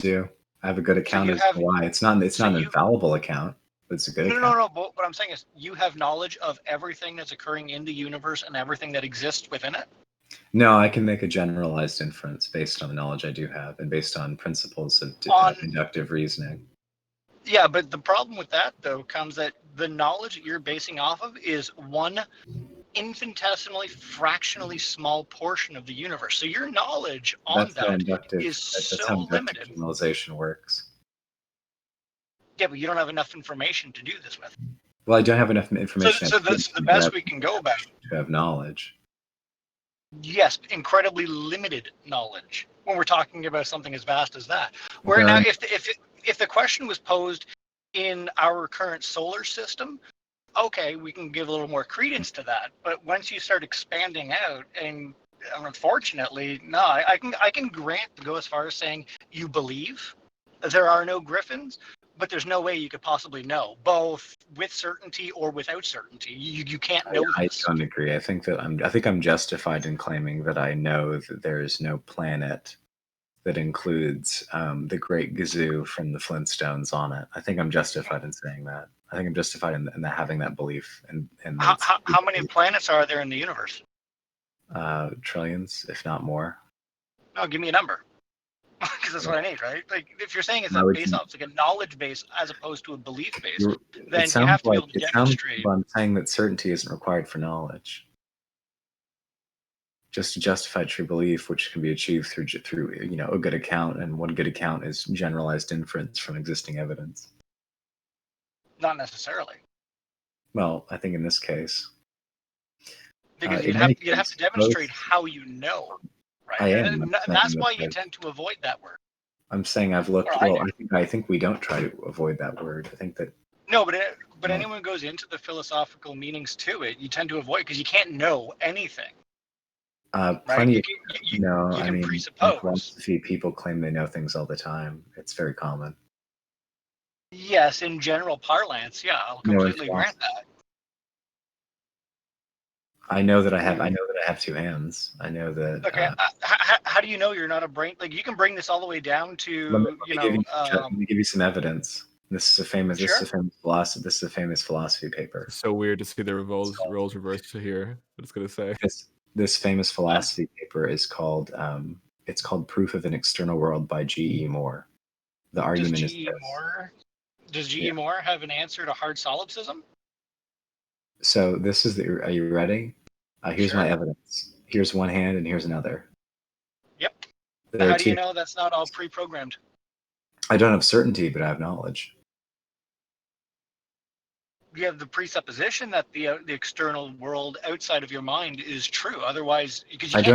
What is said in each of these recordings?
do. I have a good So account you as have to why. It's not an infallible account, but it's a good account. no. But what I'm saying is, you have knowledge of everything that's occurring in the universe and everything that exists within it. No, I can make a generalized inference based on the knowledge I do have and based on principles of inductive reasoning. Yeah, but the problem with that, though, comes that the knowledge that you're basing off of is one infinitesimally, fractionally small portion of the universe. So your knowledge on is so limited. Generalization works. Yeah, but you don't have enough information to do this with. Well, I don't have enough information. So that's the best we can go about. To have knowledge. Yes, incredibly limited knowledge when we're talking about something as vast as that. Where now, if the question was posed in our current solar system, okay, we can give a little more credence to that. But once you start expanding out, and unfortunately, no, I can grant to go as far as saying you believe that there are no griffins, but there's no way you could possibly know, both with certainty or without certainty. You can't know this. I don't agree. I think I'm justified in claiming that I know that there is no planet that includes the Great Gazoo from the Flintstones on it. I think I'm justified in saying that. I think I'm justified in having that belief. And how many planets are there in the universe? Trillions, if not more. No, give me a number. Because that's what I need, right? Like, if you're saying it's a base off, it's like a knowledge base as opposed to a belief base, then you have to be able to demonstrate. I'm saying that certainty isn't required for knowledge. Just to justify true belief, which can be achieved through a good account, and one good account is generalized inference from existing evidence. Not necessarily. Well, I think in this case, because you'd have to demonstrate how you know, right? And that's why you tend to avoid that word. I'm saying I've looked. I think we don't try to avoid that word. I think that. No, but anyone who goes into the philosophical meanings to it, you tend to avoid because you can't know anything. Plenty. Right? You can presuppose. In philosophy, people claim they know things all the time. It's very common. Yes, in general parlance, yeah, I'll completely grant that. I know that I have two hands. I know that. Okay, how do you know you're not a brain? Like, you can bring this all the way down to let me give you some evidence. This is a famous philosophy paper. It's so weird to see the roles reversed here. I was gonna say this famous philosophy paper is called it's called Proof of an External World by G.E. Moore. The argument is does G.E. Moore have an answer to hard solipsism? So this is are you ready? Here's my evidence. Here's one hand and here's another. Yep. How do you know that's not all pre-programmed? I don't have certainty, but I have knowledge. You have the presupposition that the external world outside of your mind is true. Otherwise, because you by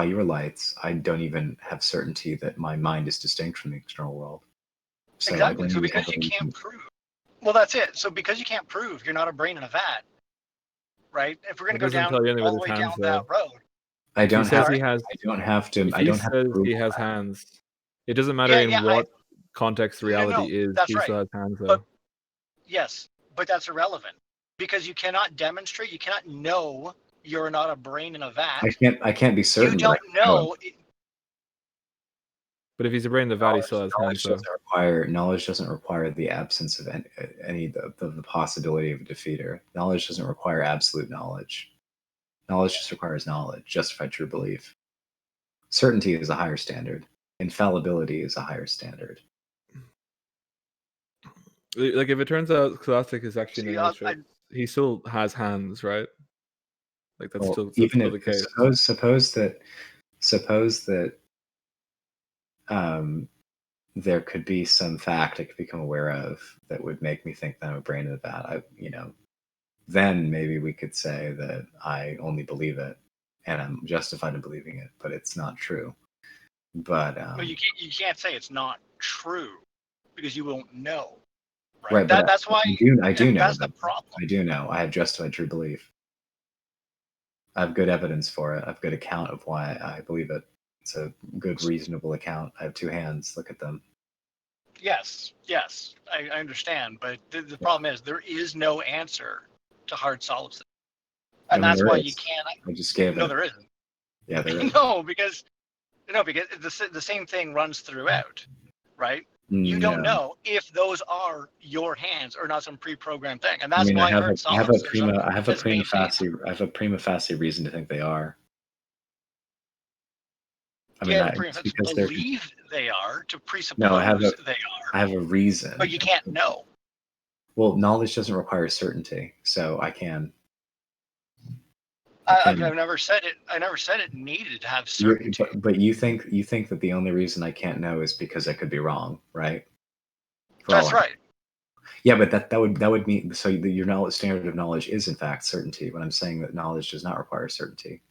your lights, I don't even have certainty that my mind is distinct from the external world. So exactly. So because you can't prove. Well, that's it. So because you can't prove, you're not a brain in a vat, right? If we're going to go down all the way down that road, I don't have. He has. I don't have to. I don't have to prove he has hands. It doesn't matter in what context reality is. He still has hands, though. Yes, but that's irrelevant because you cannot demonstrate. You cannot know you're not a brain in a vat. I can't be certain. You don't know. But if he's a brain in the vat, he still has hands. Knowledge doesn't require the absence of any the possibility of a defeater. Knowledge doesn't require absolute knowledge. Knowledge just requires knowledge, justified true belief. Certainty is a higher standard. Infallibility is a higher standard. Like, if it turns out Scholastic is actually an illustration, he still has hands, right? Like, that's still the case. Suppose that there could be some fact I could become aware of that would make me think that I'm a brain in the vat. Then maybe we could say that I only believe it and I'm justified in believing it, but it's not true. But you can't say it's not true because you won't know. Right. That's why I do know. That's the problem. I do know. I have justified true belief. I have good evidence for it. I have good account of why I believe it. It's a good, reasonable account. I have two hands. Look at them. Yes, I understand. But the problem is there is no answer to hard solipsism. And that's why you can't. I just gave it. No, there isn't. Yeah, there is. No, because No, because the same thing runs throughout, right? You don't know if those are your hands or not some pre-programmed thing, and that's why hard science. I have a prima facie reason to think they are. Believe they are, to presuppose they are. I have a reason. But you can't know. Well, knowledge doesn't require certainty, so I can. I've never said it. I never said it needed to have certainty. But you think that the only reason I can't know is because I could be wrong, right? That's right. Yeah, but that would mean so your standard of knowledge is in fact certainty. When I'm saying that knowledge does not require certainty.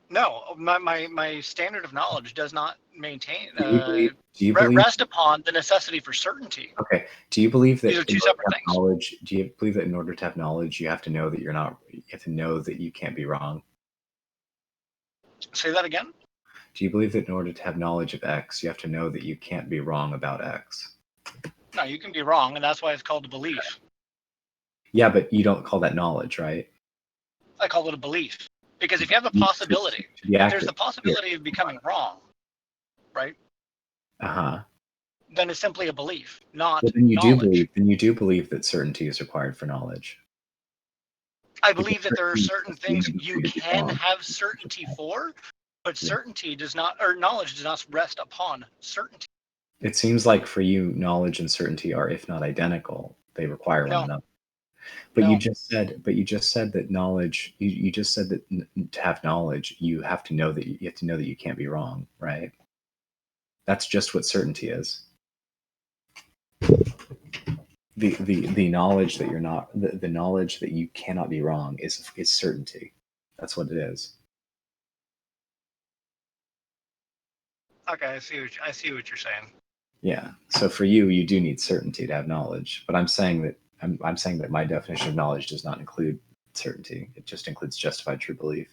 No, my standard of knowledge does not maintain rest upon the necessity for certainty. Okay. Do you believe that these are two separate things? Knowledge? Do you believe that in order to have knowledge, you have to know that you're not? You have to know that you can't be wrong. Say that again. Do you believe that in order to have knowledge of X, you have to know that you can't be wrong about X? No, you can be wrong, and that's why it's called a belief. Yeah, but you don't call that knowledge, right? I call it a belief. Because if you have the possibility, there's the possibility of becoming wrong, right? Then it's simply a belief, not knowledge. Then you do believe that certainty is required for knowledge. I believe that there are certain things you can have certainty for, but certainty does not, or knowledge does not rest upon certainty. It seems like for you, knowledge and certainty are, if not identical, they require one another. But you just said that knowledge. You just said that to have knowledge, you have to know that you can't be wrong, right? That's just what certainty is. The knowledge that you're not the knowledge that you cannot be wrong is certainty. That's what it is. Okay, I see what you're saying. Yeah. So for you, you do need certainty to have knowledge. But I'm saying that my definition of knowledge does not include certainty. It just includes justified true belief.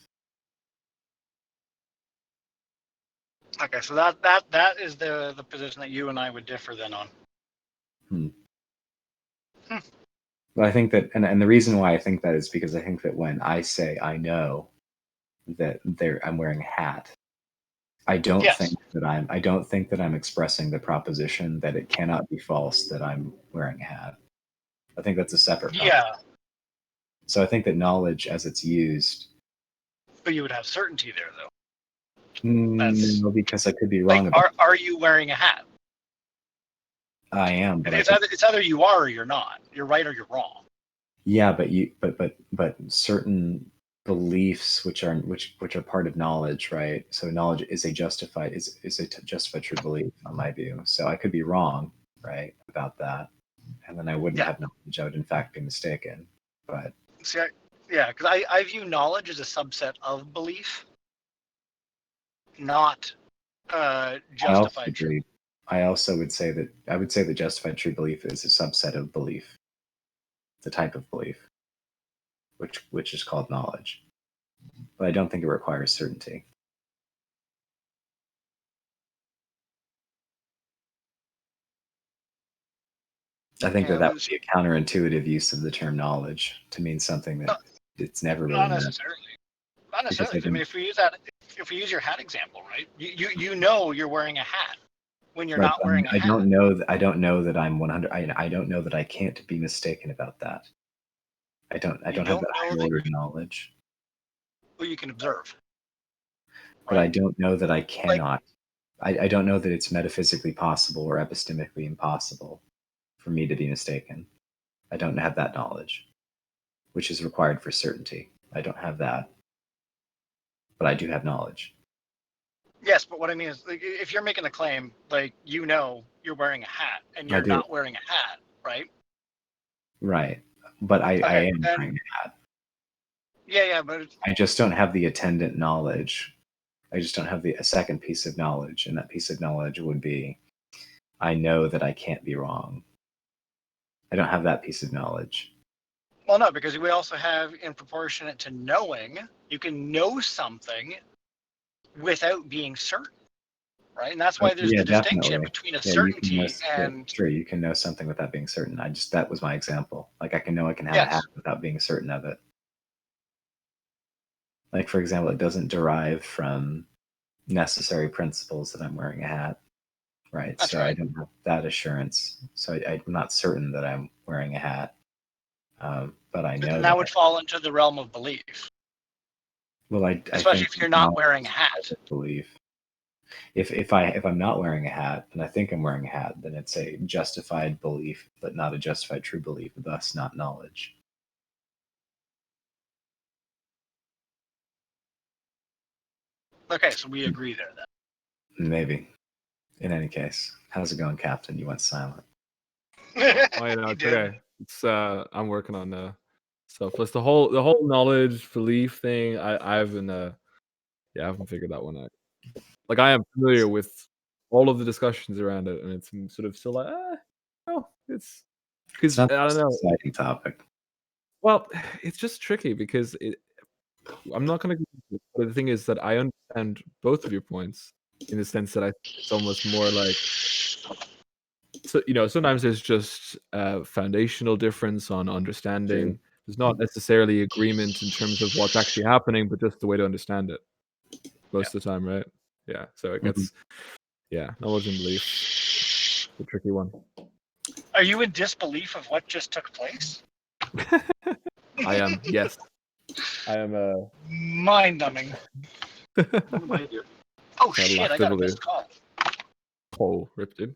Okay, so that is the position that you and I would differ then on. But I think that, and the reason why I think that is because I think that when I say I know that I'm wearing a hat, I don't think that I'm expressing the proposition that it cannot be false that I'm wearing a hat. I think that's a separate proposition. Yeah. So I think that knowledge as it's used. But you would have certainty there, though. No, because I could be wrong about are you wearing a hat? I am. But it's either you are or you're not. You're right or you're wrong. Yeah, but certain beliefs which are part of knowledge, right? So knowledge is a justified true belief on my view. So I could be wrong, right, about that, and then I wouldn't have knowledge. I would in fact be mistaken. But see, because I view knowledge as a subset of belief, not justified true. I also would say that justified true belief is a subset of belief. It's a type of belief, which is called knowledge. But I don't think it requires certainty. I think that would be a counterintuitive use of the term knowledge to mean something that it's never really not necessarily. Not necessarily. I mean, if we use your hat example, right? You know you're wearing a hat when you're not wearing a hat. I don't know that I'm 100. I don't know that I can't be mistaken about that. I don't have that higher order knowledge. Well, you can observe. But I don't know that I cannot. I don't know that it's metaphysically possible or epistemically impossible for me to be mistaken. I don't have that knowledge, which is required for certainty. I don't have that. But I do have knowledge. Yes, but what I mean is, like, if you're making a claim, like, you know you're wearing a hat and you're not wearing a hat, right? Right. But I am wearing a hat. Yeah, but I just don't have the attendant knowledge. I just don't have a second piece of knowledge, and that piece of knowledge would be, I know that I can't be wrong. I don't have that piece of knowledge. Well, no, because we also have, in proportionate to knowing, you can know something without being certain, right? And that's why there's the distinction between a certainty and... Sure, you can know something without being certain. That was my example. Like, I can know I can have a hat without being certain of it. Like, for example, it doesn't derive from necessary principles that I'm wearing a hat, right? That's so right. I don't have that assurance. So I'm not certain that I'm wearing a hat, but I know that would fall into the realm of belief. Well, I especially think if you're not wearing a hat. Belief. If I'm not wearing a hat and I think I'm wearing a hat, then it's a justified belief, but not a justified true belief, thus not knowledge. Okay, so we agree there then. Maybe. In any case, how's it going, Captain? You went silent. I know. It's okay. It's I'm working on stuff. Plus the whole knowledge belief thing. I haven't I haven't figured that one out. Like I am familiar with all of the discussions around it, and it's sort of still like, no, it's because I don't know. Exciting topic. Well, it's just tricky because I'm not going to. But the thing is that I understand both of your points in the sense that I think it's almost more like, so sometimes there's just a foundational difference on understanding. True. There's not necessarily agreement in terms of what's actually happening, but just the way to understand it most of the time, right? Yeah. So it gets, knowledge and belief. The tricky one. Are you in disbelief of what just took place? I am. Yes. I am. Mind-numbing. Oh shit! I got a missed call. Oh, rip, dude.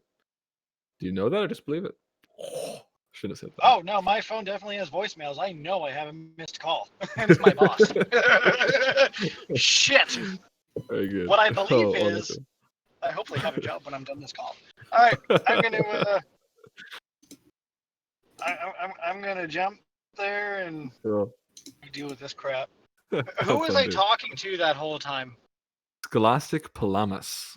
Do you know that or just believe it? Oh, should have said that. Oh no, my phone definitely has voicemails. I know I have a missed call, and it's my boss. Shit. Very good. What I believe is, I hopefully have a job when I'm done this call. All right, I'm gonna. I'm gonna jump there and deal with this crap. Who was I talking to that whole time? Scholastic Palamas.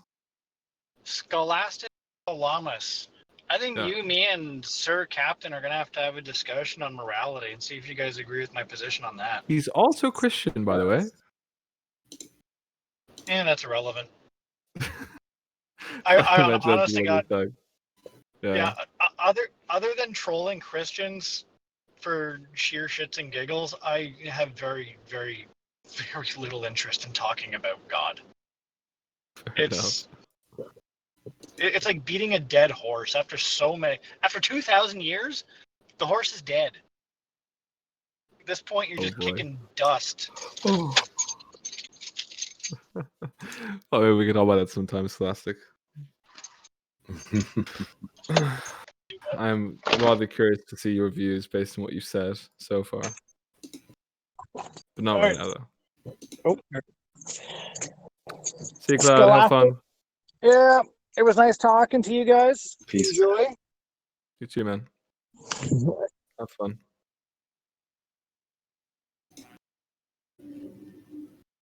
Scholastic Palamas. I think you, me, and Sir Captain are going to have a discussion on morality and see if you guys agree with my position on that. He's also Christian, by the way. Yeah, that's irrelevant. I honestly got... Yeah, other than trolling Christians for sheer shits and giggles, I have very, very, very little interest in talking about God. It's like beating a dead horse after 2,000 years, the horse is dead. At this point, you're just kicking dust. Maybe we can talk about that sometime, Scholastic. I'm rather curious to see your views based on what you've said so far. But not right now, though. Oh. See you, Cloud. Have fun. Yeah, it was nice talking to you guys. Peace. Enjoy. You too, man. Have fun.